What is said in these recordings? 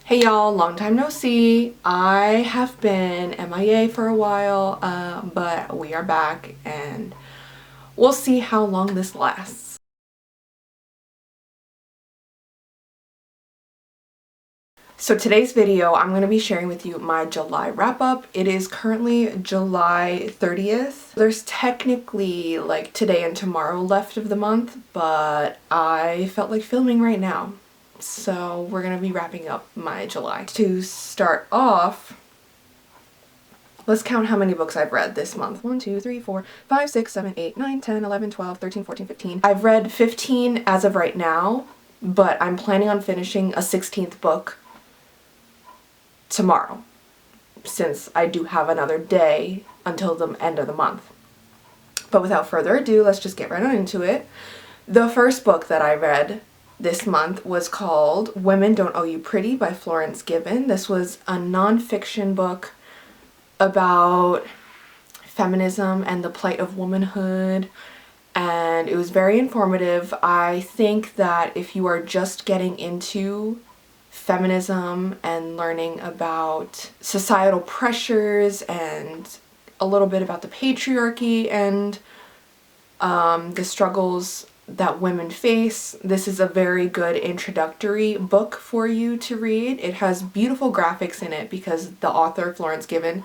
Hey y'all, long time no see. I have been MIA for a while, but we are back and we'll see how long this lasts. So today's video, I'm going to be sharing with you my July wrap up. It is currently July 30th. There's technically like today and tomorrow left of the month, but I felt like filming right now. So we're going to be wrapping up my July. To start off, let's count how many books I've read this month. 1, 2, 3, 4, 5, 6, 7, 8, 9, 10, 11, 12, 13, 14, 15. I've read 15 as of right now, but I'm planning on finishing a 16th book tomorrow, since I do have another day until the end of the month. But without further ado, let's just get right on into it. The first book that I read this month was called Women Don't Owe You Pretty by Florence Given. This was a nonfiction book about feminism and the plight of womanhood, and it was very informative. I think that if you are just getting into feminism and learning about societal pressures and a little bit about the patriarchy and the struggles that women face, this is a very good introductory book for you to read. It has beautiful graphics in it because the author, Florence Given,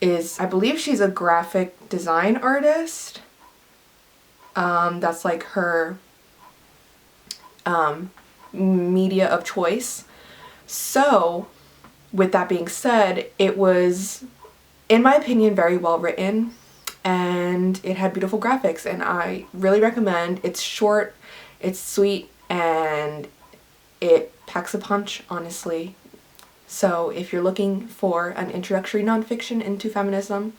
is, I believe she's a graphic design artist. That's like her media of choice. So, with that being said, it was, in my opinion, very well written, and it had beautiful graphics, and I really recommend. It's short, it's sweet, and it packs a punch, honestly. So if you're looking for an introductory nonfiction into feminism,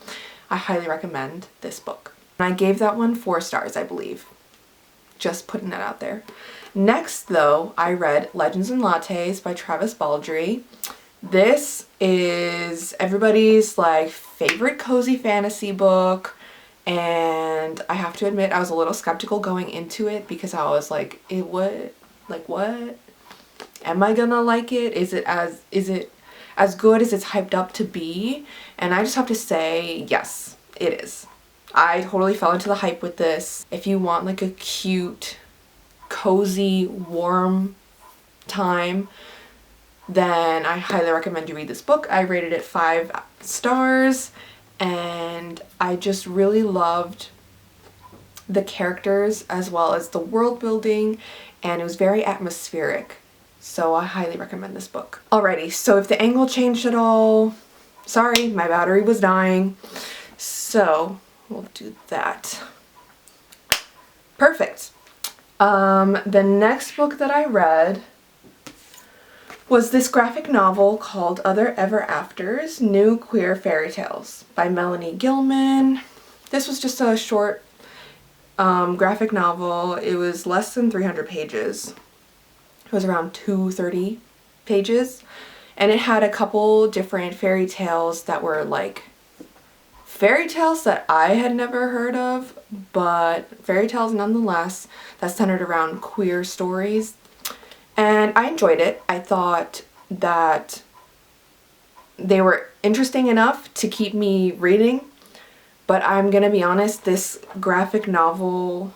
I highly recommend this book. And I gave that one 4 stars, I believe. Just putting that out there. Next, though, I read Legends and Lattes by Travis Baldree. This is everybody's like favorite cozy fantasy book, and I have to admit I was a little skeptical going into it because I was like, what? Am I gonna like it? Is it as good as it's hyped up to be? And I just have to say, yes, it is. I totally fell into the hype with this. If you want like a cute, cozy, warm time, then I highly recommend you read this book. I rated it 5 stars, and I just really loved the characters as well as the world building, and it was very atmospheric. So I highly recommend this book. Alrighty, so if the angle changed at all, sorry, my battery was dying. So we'll do that. Perfect. The next book that I read was this graphic novel called Other Ever Afters, New Queer Fairy Tales by Melanie Gilman. This was just a short graphic novel. It was less than 300 pages. It was around 230 pages, and it had a couple different fairy tales that were like fairy tales that I had never heard of, but fairy tales nonetheless that centered around queer stories. And I enjoyed it. I thought that they were interesting enough to keep me reading, but I'm gonna be honest, this graphic novel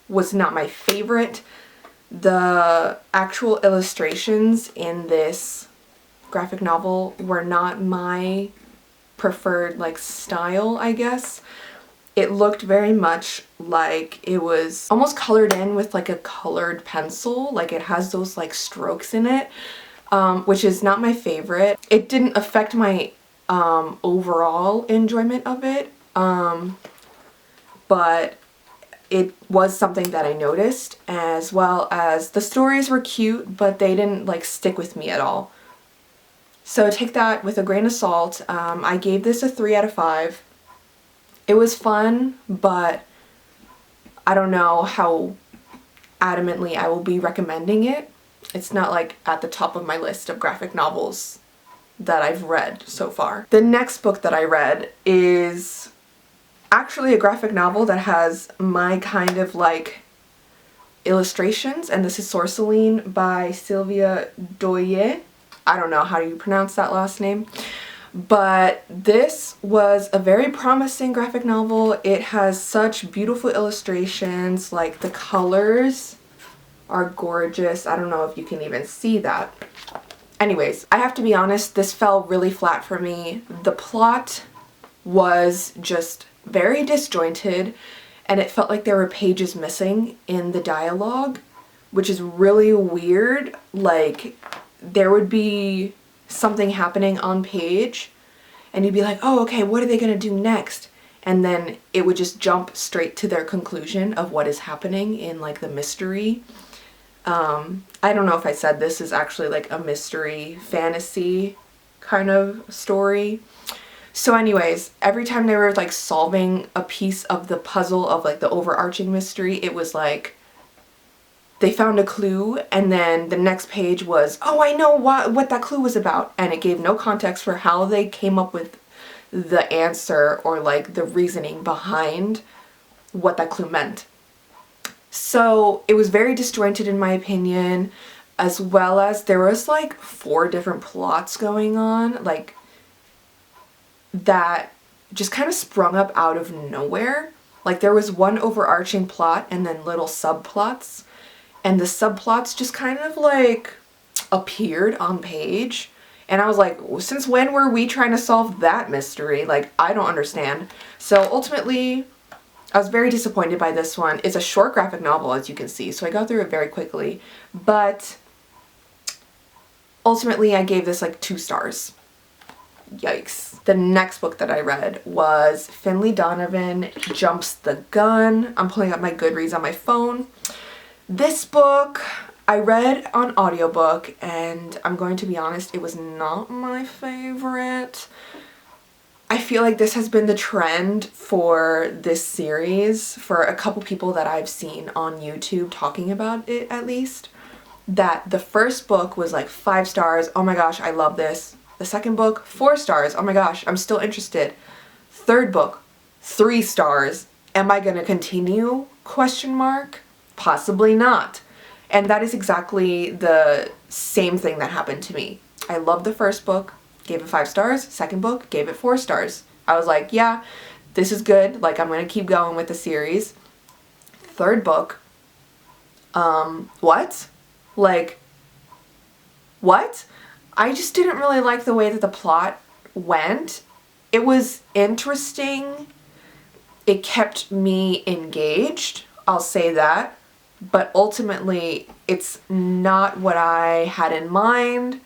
was not my favorite. The actual illustrations in this graphic novel were not my preferred like style, I guess. It looked very much like it was almost colored in with like a colored pencil. Like it has those like strokes in it, which is not my favorite. It didn't affect my overall enjoyment of it, but it was something that I noticed, as well as the stories were cute, but they didn't like stick with me at all. So take that with a grain of salt. I gave this a 3 out of 5. It was fun, but I don't know how adamantly I will be recommending it. It's not like at the top of my list of graphic novels that I've read so far. The next book that I read is actually a graphic novel that has my kind of like illustrations, and this is Sorceline by Sylvia Doye. I don't know how you pronounce that last name. But this was a very promising graphic novel. It has such beautiful illustrations, like the colors are gorgeous. I don't know if you can even see that. Anyways, I have to be honest, this fell really flat for me. The plot was just very disjointed, and it felt like there were pages missing in the dialogue, which is really weird. Like, there would be something happening on page and you'd be like, oh, okay, what are they gonna do next? And then it would just jump straight to their conclusion of what is happening in like the mystery. I don't know if I said this is actually like a mystery fantasy kind of story. So anyways, every time they were like solving a piece of the puzzle of like the overarching mystery, it was like they found a clue and then the next page was, oh, I know what that clue was about. And it gave no context for how they came up with the answer or like the reasoning behind what that clue meant. So it was very disjointed in my opinion, as well as there was like 4 different plots going on, like that just kind of sprung up out of nowhere. Like there was one overarching plot and then little subplots. And the subplots just kind of like appeared on page. And I was like, since when were we trying to solve that mystery? Like, I don't understand. So ultimately, I was very disappointed by this one. It's a short graphic novel, as you can see, so I got through it very quickly. But ultimately, I gave this like 2 stars. Yikes. The next book that I read was Finley Donovan Jumps the Gun. I'm pulling up my Goodreads on my phone. This book I read on audiobook, and I'm going to be honest, it was not my favorite. I feel like this has been the trend for this series for a couple people that I've seen on YouTube talking about it, at least. That the first book was like 5 stars, oh my gosh, I love this. The second book, 4 stars, oh my gosh, I'm still interested. Third book, 3 stars, am I gonna continue? Question mark. Possibly not. And that is exactly the same thing that happened to me. I loved the first book, gave it 5 stars. Second book, gave it 4 stars. I was like, yeah, this is good. Like, I'm gonna keep going with the series. Third book, what? Like, what? I just didn't really like the way that the plot went. It was interesting. It kept me engaged. I'll say that. But ultimately, it's not what I had in mind.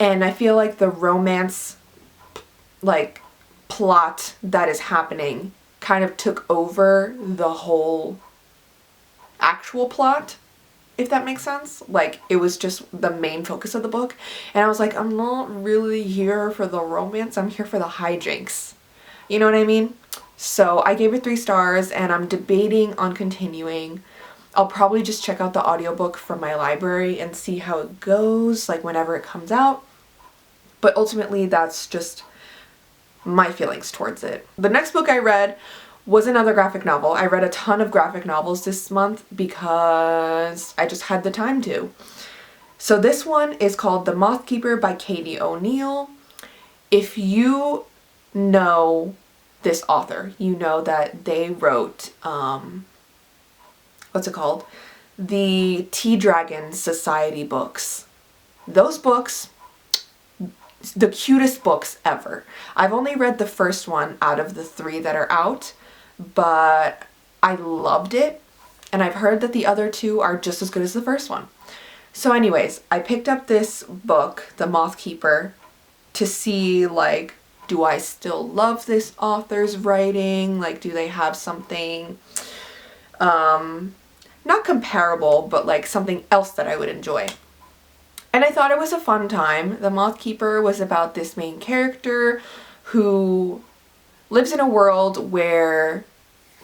And I feel like the romance, like, plot that is happening kind of took over the whole actual plot, if that makes sense. Like, it was just the main focus of the book. And I was like, I'm not really here for the romance. I'm here for the hijinks. You know what I mean? So I gave it 3 stars and I'm debating on continuing. I'll probably just check out the audiobook from my library and see how it goes, like whenever it comes out. But ultimately, that's just my feelings towards it. The next book I read was another graphic novel. I read a ton of graphic novels this month because I just had the time to. So this one is called The Moth Keeper by Katie O'Neill. If you know this author, you know that they wrote, what's it called? The Tea Dragon Society books. Those books, the cutest books ever. I've only read the first one out of the 3 that are out, but I loved it, and I've heard that the other 2 are just as good as the first one. So anyways, I picked up this book, The Moth Keeper, to see, like, do I still love this author's writing? Like, do they have something, not comparable, but like something else that I would enjoy? And I thought it was a fun time. The Moth Keeper was about this main character who lives in a world where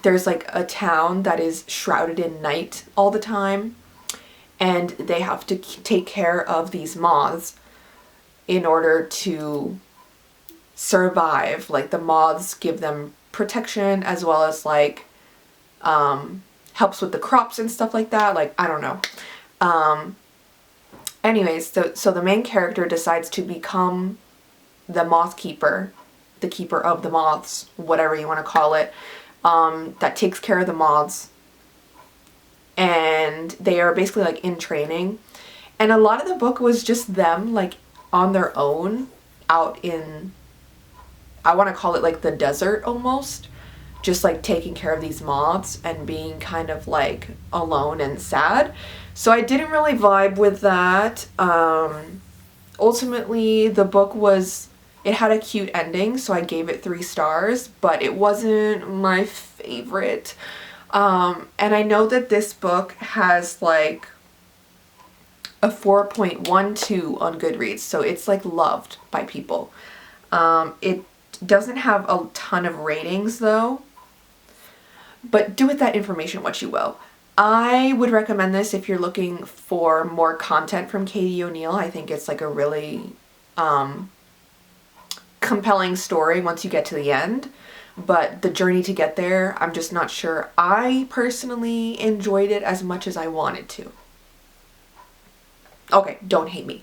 there's like a town that is shrouded in night all the time, and they have to take care of these moths in order to survive. Like, the moths give them protection as well as like helps with the crops and stuff like that. Like, I don't know. Anyways, so the main character decides to become the moth keeper, the keeper of the moths, whatever you want to call it, that takes care of the moths. And they are basically like in training. And a lot of the book was just them like on their own out in, I want to call it like the desert almost, just like taking care of these moths and being kind of like alone and sad. So I didn't really vibe with that. Ultimately, the book was, it had a cute ending, so I gave it 3 stars, but it wasn't my favorite. And I know that this book has like a 4.12 on Goodreads, so it's like loved by people. It doesn't have a ton of ratings though, but do with that information what you will. I would recommend this if you're looking for more content from Katie O'Neill. I think it's like a really compelling story once you get to the end, but the journey to get there, I'm just not sure I personally enjoyed it as much as I wanted to. Okay, don't hate me.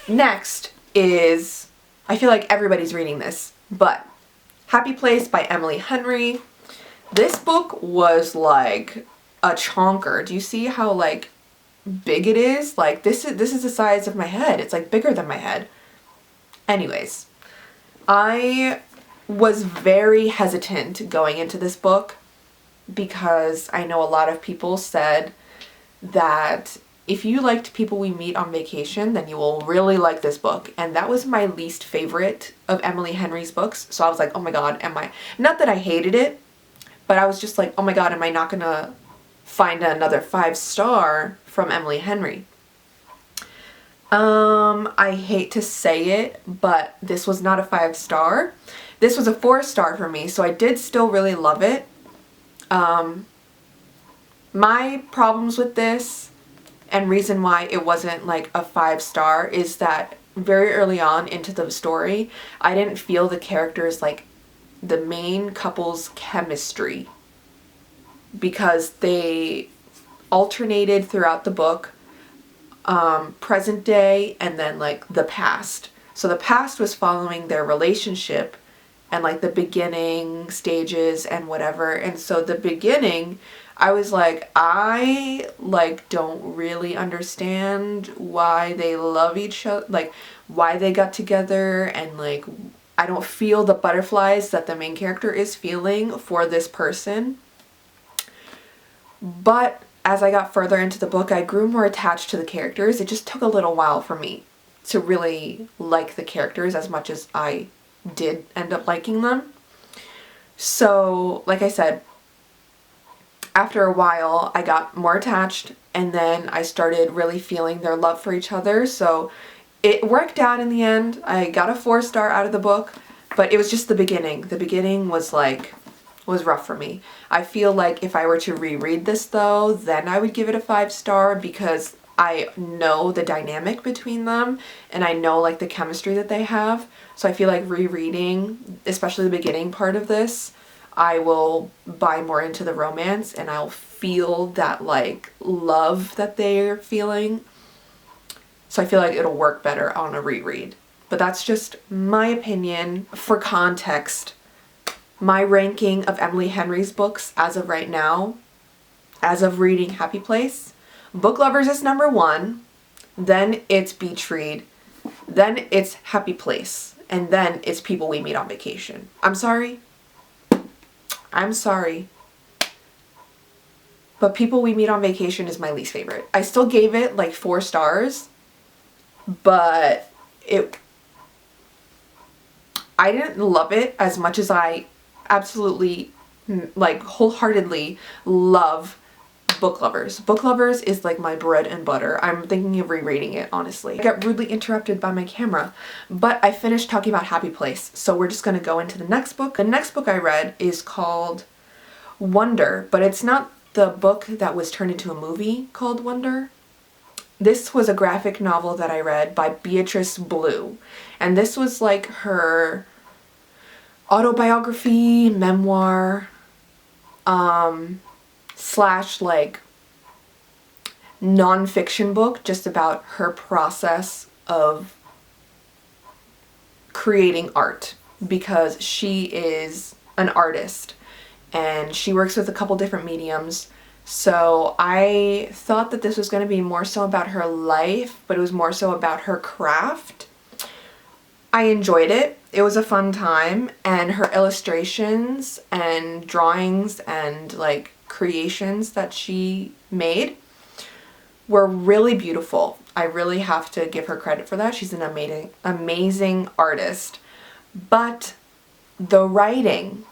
Next is, I feel like everybody's reading this, but Happy Place by Emily Henry. This book was like a chonker. Do you see how like big it is? Like this is the size of my head. It's like bigger than my head. Anyways, I was very hesitant going into this book because I know a lot of people said that if you liked People We Meet on Vacation, then you will really like this book. And that was my least favorite of Emily Henry's books. So I was like, oh my god, not that I hated it, but I was just like, oh my god, am I not gonna find another 5-star from Emily Henry? I hate to say it, but this was not a 5-star. This was a 4-star for me, so I did still really love it. My problems with this and reason why it wasn't like a 5-star is that very early on into the story, I didn't feel the characters like the main couple's chemistry because they alternated throughout the book, present day and then like the past. So the past was following their relationship and like the beginning stages and whatever. And so the beginning, I was like, I like don't really understand why they love each other, like why they got together, and like I don't feel the butterflies that the main character is feeling for this person. But as I got further into the book, I grew more attached to the characters. It just took a little while for me to really like the characters as much as I did end up liking them. So, like I said, after a while, I got more attached, and then I started really feeling their love for each other. So it worked out in the end. I got a 4-star out of the book, but it was just the beginning. The beginning was rough for me. I feel like if I were to reread this though, then I would give it a 5-star because I know the dynamic between them and I know like the chemistry that they have. So I feel like rereading, especially the beginning part of this, I will buy more into the romance and I'll feel that like love that they're feeling. So I feel like it'll work better on a reread. But that's just my opinion. For context, my ranking of Emily Henry's books as of right now, as of reading Happy Place, Book Lovers is number 1, then it's Beach Read, then it's Happy Place, and then it's People We Meet on Vacation. I'm sorry, but People We Meet on Vacation is my least favorite. I still gave it like 4 stars, but I didn't love it as much as I absolutely like wholeheartedly love Book Lovers. Book Lovers is like my bread and butter. I'm thinking of rereading it, honestly. I got rudely interrupted by my camera, but I finished talking about Happy Place, so we're just gonna go into the next book. The next book I read is called Wonder, but it's not the book that was turned into a movie called Wonder. This was a graphic novel that I read by Beatrice Blue, and this was like her autobiography, memoir, slash like nonfiction book just about her process of creating art, because she is an artist and she works with a couple different mediums. So I thought that this was going to be more so about her life, but it was more so about her craft. I enjoyed it. It was a fun time, and her illustrations and drawings and like creations that she made were really beautiful. I really have to give her credit for that. She's an amazing artist. But the writing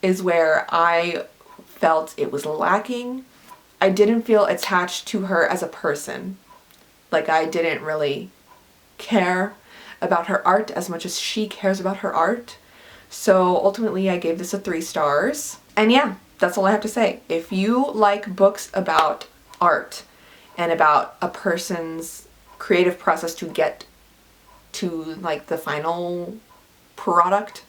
is where I felt it was lacking. I didn't feel attached to her as a person. Like, I didn't really care about her art as much as she cares about her art. So ultimately I gave this a 3 stars. And yeah, that's all I have to say. If you like books about art and about a person's creative process to get to like the final product,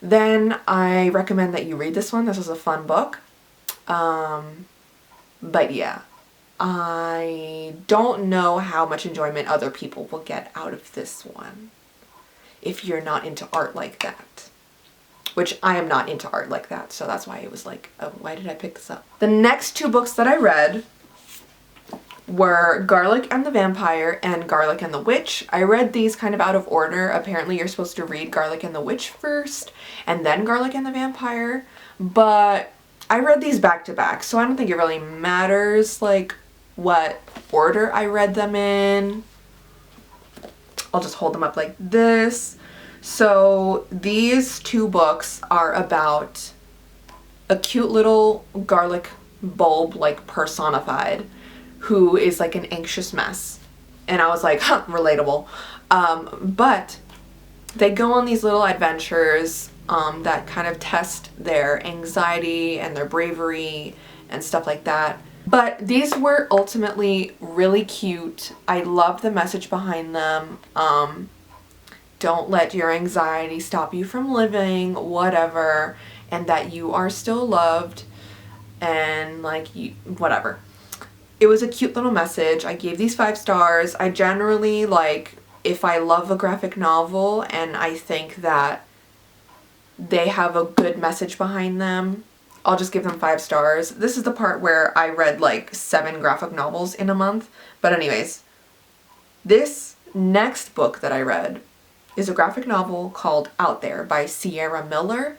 then I recommend that you read this one. This was a fun book. But yeah, I don't know how much enjoyment other people will get out of this one if you're not into art like that. Which I am not into art like that, so that's why it was like, oh, why did I pick this up? The next 2 books that I read were Garlic and the Vampire and Garlic and the Witch. I read these kind of out of order. Apparently you're supposed to read Garlic and the Witch first and then Garlic and the Vampire, but I read these back to back, so I don't think it really matters like what order I read them in. I'll just hold them up like this. So these 2 books are about a cute little garlic bulb, like personified, who is like an anxious mess. And I was like, huh, relatable. But they go on these little adventures that kind of test their anxiety and their bravery and stuff like that. But these were ultimately really cute. I love the message behind them. Don't let your anxiety stop you from living, whatever, and that you are still loved, and like you, whatever. It was a cute little message. I gave these 5 stars. I generally like, if I love a graphic novel and I think that they have a good message behind them, I'll just give them 5 stars. This is the part where I read like 7 graphic novels in a month. But anyways, this next book that I read is a graphic novel called Out There by Sierra Miller.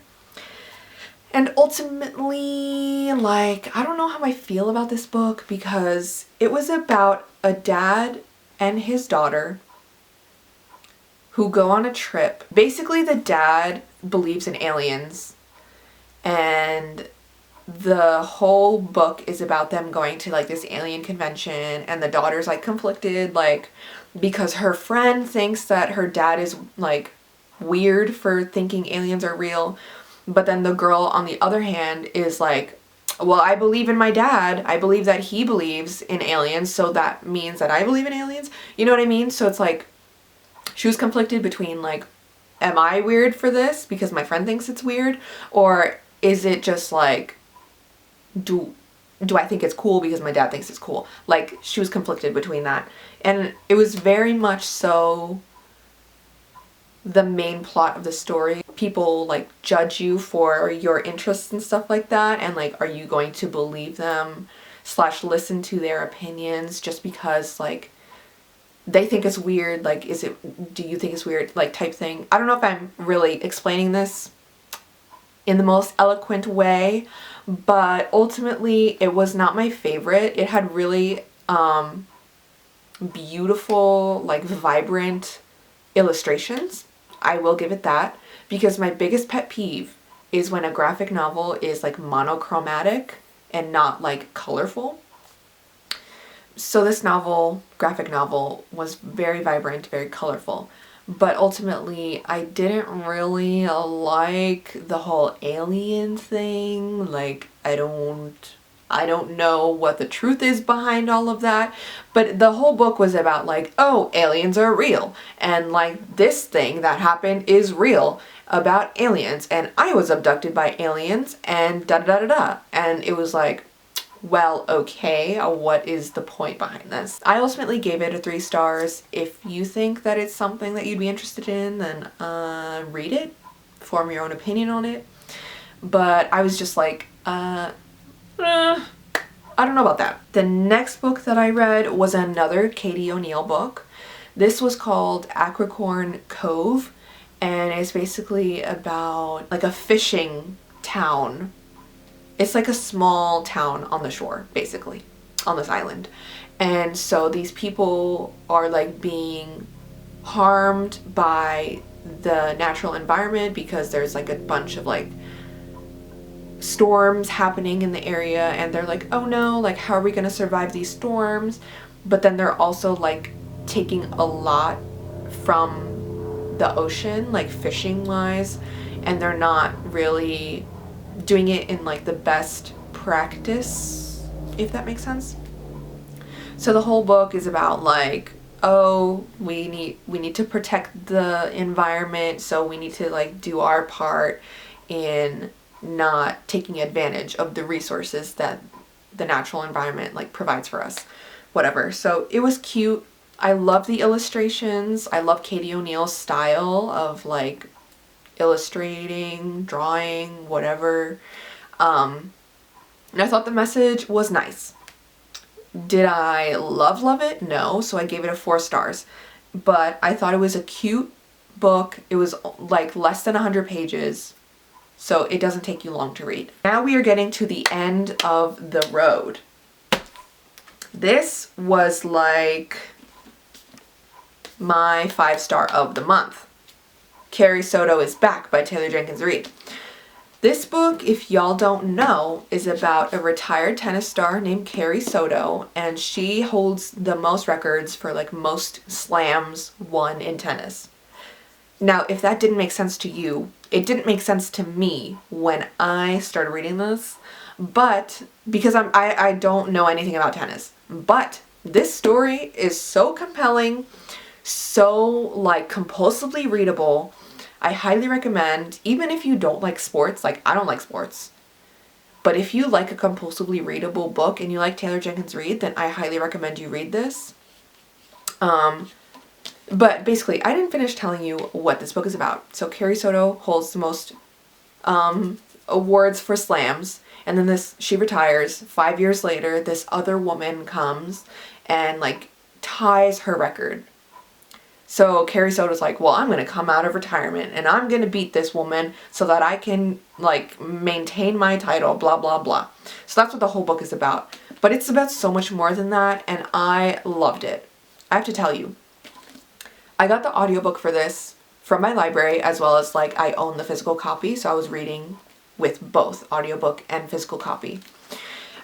And ultimately, like, I don't know how I feel about this book, because it was about a dad and his daughter who go on a trip. Basically, the dad believes in aliens, and the whole book is about them going to like this alien convention, and the daughter's like conflicted, like, because her friend thinks that her dad is like weird for thinking aliens are real, but then the girl on the other hand is like, well, I believe in my dad, I believe that he believes in aliens, so that means that I believe in aliens, you know what I mean? So it's like she was conflicted between like, am I weird for this because my friend thinks it's weird, or is it just like, do I think it's cool because my dad thinks it's cool? Like, she was conflicted between that. And it was very much so the main plot of the story. People like judge you for your interests and stuff like that, and like, are you going to believe them / listen to their opinions just because like they think it's weird? Like, do you think it's weird, like, type thing. I don't know if I'm really explaining this in the most eloquent way, but ultimately it was not my favorite. It had really beautiful, like, vibrant illustrations. I will give it that, because my biggest pet peeve is when a graphic novel is like monochromatic and not like colorful. So this graphic novel, was very vibrant, very colorful. But ultimately, I didn't really like the whole alien thing. Like, I don't know what the truth is behind all of that. But the whole book was about like, oh, aliens are real. And like, this thing that happened is real about aliens. And I was abducted by aliens and da da da da da. And it was like, well, okay, what is the point behind this? I ultimately gave it a 3 stars. If you think that it's something that you'd be interested in, then read it, form your own opinion on it. But I was just like, I don't know about that. The next book that I read was another Katie O'Neill book. This was called Acricorn Cove, and it's basically about like a fishing town. It's like a small town on the shore, basically, on this island. And so these people are like being harmed by the natural environment because there's like a bunch of like storms happening in the area, and they're like, oh no, like how are we gonna survive these storms? But then they're also like taking a lot from the ocean, like fishing wise, and they're not really doing it in like the best practice, if that makes sense. So the whole book is about like, oh, we need to protect the environment, so we need to like do our part in not taking advantage of the resources that the natural environment like provides for us, whatever. So it was cute. I love the illustrations. I love Katie O'Neill's style of like illustrating, drawing, whatever. And I thought the message was nice. Did I love it? No. So I gave it a 4 stars. But I thought it was a cute book. It was like less than 100 pages. So it doesn't take you long to read. Now we are getting to the end of the road. This was like my 5-star of the month. Carrie Soto is Back by Taylor Jenkins Reid. This book, if y'all don't know, is about a retired tennis star named Carrie Soto, and she holds the most records for like most slams won in tennis. Now, if that didn't make sense to you, it didn't make sense to me when I started reading this, but because I don't know anything about tennis. But this story is so compelling, so like compulsively readable. I highly recommend, even if you don't like sports, like I don't like sports, but if you like a compulsively readable book and you like Taylor Jenkins Reid, then I highly recommend you read this. But basically, I didn't finish telling you what this book is about. So Carrie Soto holds the most awards for slams, and then she retires. 5 years later, this other woman comes and like ties her record. So Carrie Soto's like, well, I'm going to come out of retirement and I'm going to beat this woman so that I can like maintain my title, blah, blah, blah. So that's what the whole book is about. But it's about so much more than that, and I loved it. I have to tell you, I got the audiobook for this from my library, as well as like I own the physical copy, so I was reading with both audiobook and physical copy.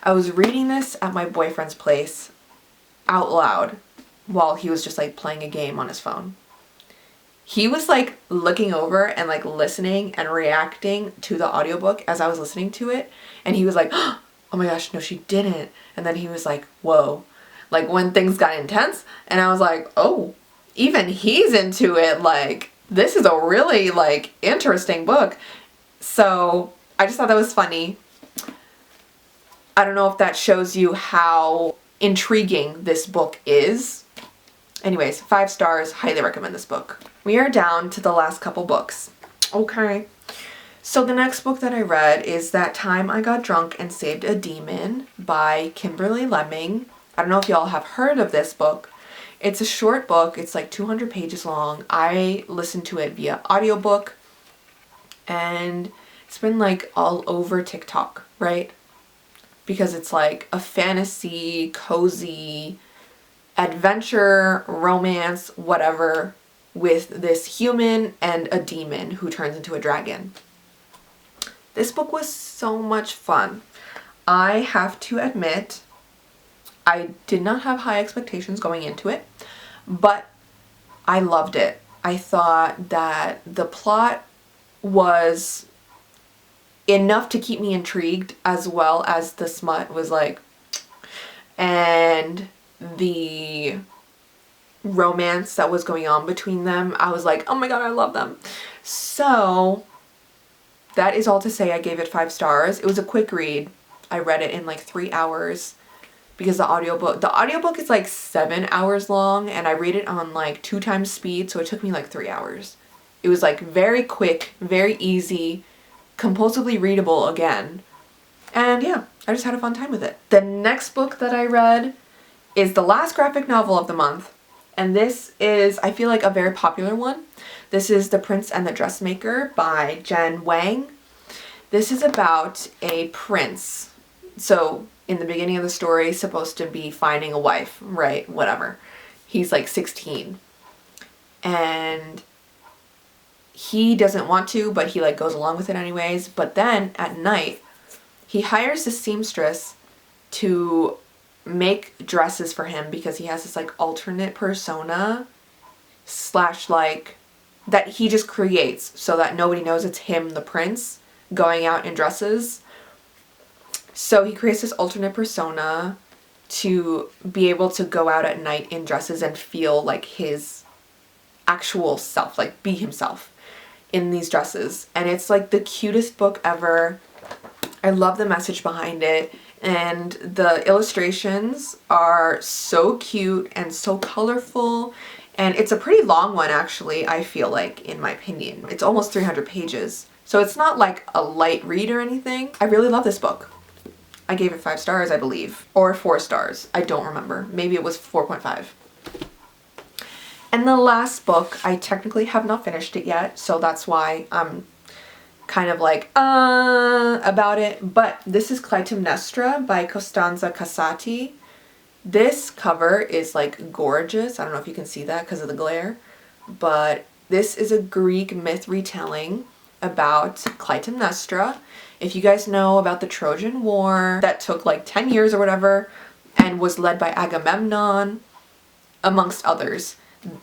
I was reading this at my boyfriend's place out loud while he was just like playing a game on his phone. He was like looking over and like listening and reacting to the audiobook as I was listening to it, and he was like, oh my gosh, no she didn't. And then he was like, whoa, like when things got intense, and I was like, oh, even he's into it, like this is a really like interesting book. So I just thought that was funny. I don't know if that shows you how intriguing this book is. Anyways, 5 stars, highly recommend this book. We are down to the last couple books. Okay. So the next book that I read is That Time I Got Drunk and Saved a Demon by Kimberly Lemming. I don't know if y'all have heard of this book. It's a short book. It's like 200 pages long. I listened to it via audiobook, and it's been like all over TikTok, right? Because it's like a fantasy, cozy, adventure, romance, whatever, with this human and a demon who turns into a dragon. This book was so much fun. I have to admit, I did not have high expectations going into it, but I loved it. I thought that the plot was enough to keep me intrigued, as well as the smut was like, and the romance that was going on between them. I was like, oh my god, I love them. So that is all to say I gave it 5 stars. It was a quick read. I read it in like 3 hours because the audiobook is like 7 hours long and I read it on like 2 times speed, so it took me like 3 hours. It was like very quick, very easy, compulsively readable again. And yeah, I just had a fun time with it. The next book that I read is the last graphic novel of the month. And this is, I feel like, a very popular one. This is The Prince and the Dressmaker by Jen Wang. This is about a prince. So in the beginning of the story, he's supposed to be finding a wife, right? Whatever. He's like 16. And he doesn't want to, but he like goes along with it anyways. But then at night, he hires a seamstress to make dresses for him because he has this like alternate persona slash like that he just creates so that nobody knows it's him, the prince, going out in dresses. So he creates this alternate persona to be able to go out at night in dresses and feel like his actual self, like be himself in these dresses. And it's like the cutest book ever. I love the message behind it, and the illustrations are so cute and so colorful, and it's a pretty long one actually, I feel like, in my opinion. It's almost 300 pages, so it's not like a light read or anything. I really love this book. I gave it 5 stars, I believe, or 4 stars. I don't remember. Maybe it was 4.5. And the last book, I technically have not finished it yet, so that's why I'm kind of like, about it. But this is Clytemnestra by Costanza Casati. This cover is like gorgeous. I don't know if you can see that because of the glare. But this is a Greek myth retelling about Clytemnestra. If you guys know about the Trojan War that took like 10 years or whatever and was led by Agamemnon, amongst others.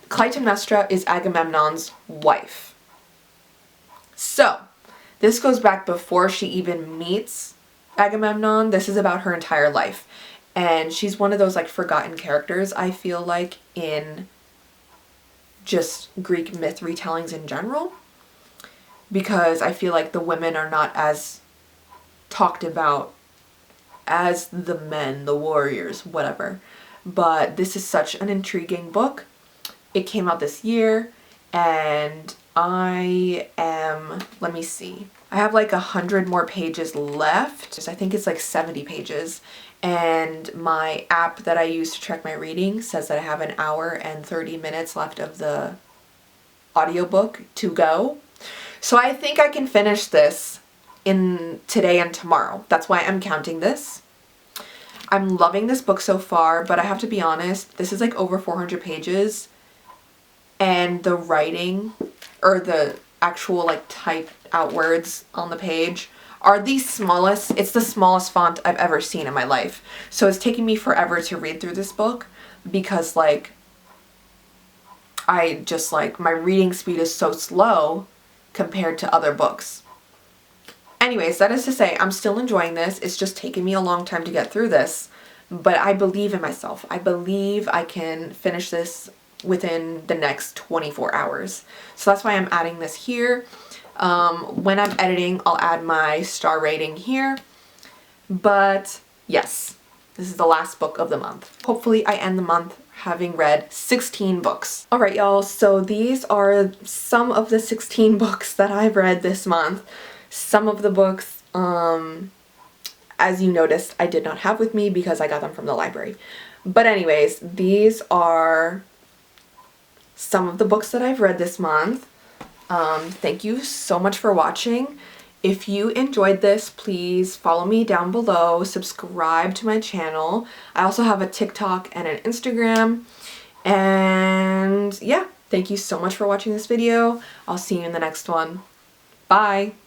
Clytemnestra is Agamemnon's wife. So, this goes back before she even meets Agamemnon. This is about her entire life. And she's one of those like forgotten characters, I feel like, in just Greek myth retellings in general. Because I feel like the women are not as talked about as the men, the warriors, whatever. But this is such an intriguing book. It came out this year, and I am, let me see, I have like 100 more pages left. I think it's like 70 pages, and my app that I use to track my reading says that I have an hour and 30 minutes left of the audiobook to go. So I think I can finish this in today and tomorrow. That's why I'm counting this. I'm loving this book so far, but I have to be honest, this is like over 400 pages. And the writing, or the actual like typed out words on the page, are the smallest. It's the smallest font I've ever seen in my life. So it's taking me forever to read through this book because like I just like my reading speed is so slow compared to other books. Anyways, that is to say, I'm still enjoying this. It's just taken me a long time to get through this, but I believe in myself. I believe I can finish this within the next 24 hours. So that's why I'm adding this here. When I'm editing, I'll add my star rating here. But yes, this is the last book of the month. Hopefully I end the month having read 16 books. Alright y'all, so these are some of the 16 books that I've read this month. Some of the books, as you noticed, I did not have with me because I got them from the library. But anyways, these are some of the books that I've read this month. Thank you so much for watching. If you enjoyed this, please follow me down below, subscribe to my channel. I also have a TikTok and an Instagram. And yeah, thank you so much for watching this video. I'll see you in the next one. Bye!